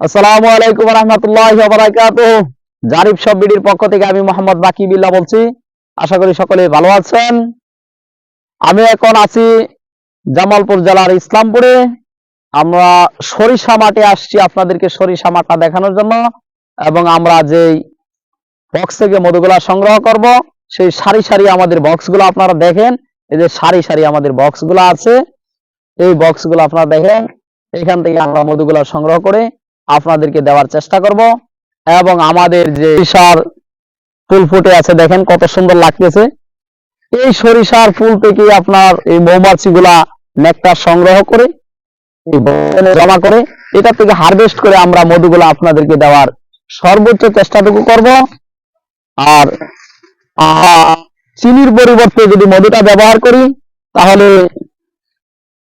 আসসালামু আলাইকুম ওয়া রাহমাতুল্লাহি ওয়া বারাকাতুহু। জারিফ সব বিডির পক্ষ থেকে আমি মোহাম্মদ বাকি বিল্লাহ বলছি। আশা করি সকলে ভালো আছেন। আমি এখন আছি জামালপুর জেলার ইসলামপুরে। আমরা সরিষা মাঠে আসছি আপনাদেরকে সরিষা মাঠটা দেখানোর জন্য, এবং আমরা যেই বক্স থেকে মধুগুলা সংগ্রহ করব সেই সারি সারি আমাদের বক্সগুলো আপনারা দেখেন। এই যে সারি সারি আমাদের বক্সগুলো আছে, এই বক্সগুলো আপনারা দেখেন। এখান থেকে আমরা মধুগুলা সংগ্রহ করে আপনাদেরকে দেওয়ার চেষ্টা করব। এবং আমাদের যে সরিষার ফুল ফুটে আছে দেখেন কত সুন্দর লাগতেছে। এই সরিষার ফুল থেকে আপনার এই মৌমাছিগুলা নেকটার সংগ্রহ করে জমা করে এটা থেকে হারভেস্ট করে আমরা মধুগুলা আপনাদেরকে দেওয়ার সর্বোচ্চ চেষ্টাটুকু করব। আর চিনির পরিবর্তে যদি মধুটা ব্যবহার করি তাহলে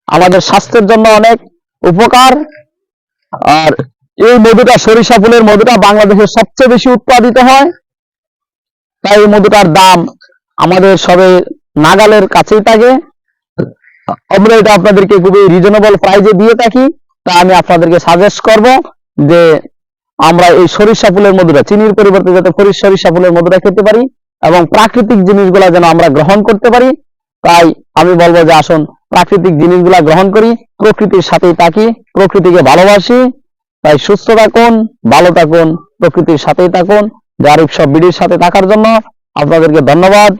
আমাদের স্বাস্থ্যের জন্য অনেক উপকার। আর এই মধুটা, সরিষা ফুলের মধুটা বাংলাদেশের সবচেয়ে বেশি উৎপাদিত হয়, তাই এই মধুটার দাম আমাদের সবে নাগালের কাছেই থাকে। আমরা এটা আপনাদেরকে খুবই রিজনেবল প্রাইজে দিয়ে থাকি। তা আমি আপনাদেরকে সাজেস্ট করব যে আমরা এই সরিষা ফুলের মধুটা চিনির পরিবর্তে যাতে সরিষা ফুলের মধুটা খেতে পারি এবং প্রাকৃতিক জিনিসগুলা যেন আমরা গ্রহণ করতে পারি। তাই আমি বলবো যে আসুন প্রাকৃতিক জিনিসগুলা গ্রহণ করি, প্রকৃতির সাথেই থাকি, প্রকৃতিকে ভালোবাসি। তাই সুস্থ থাকুন, ভালো থাকুন, প্রকৃতির সাথেই থাকুন। জারিফ সব বিডির সাথে থাকার জন্য আপনাদেরকে ধন্যবাদ।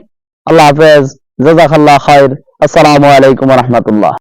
আল্লাহ হাফেজ, জাযাকাল্লাহ খায়র। আসসালামু আলাইকুম ওয়া রাহমাতুল্লাহ।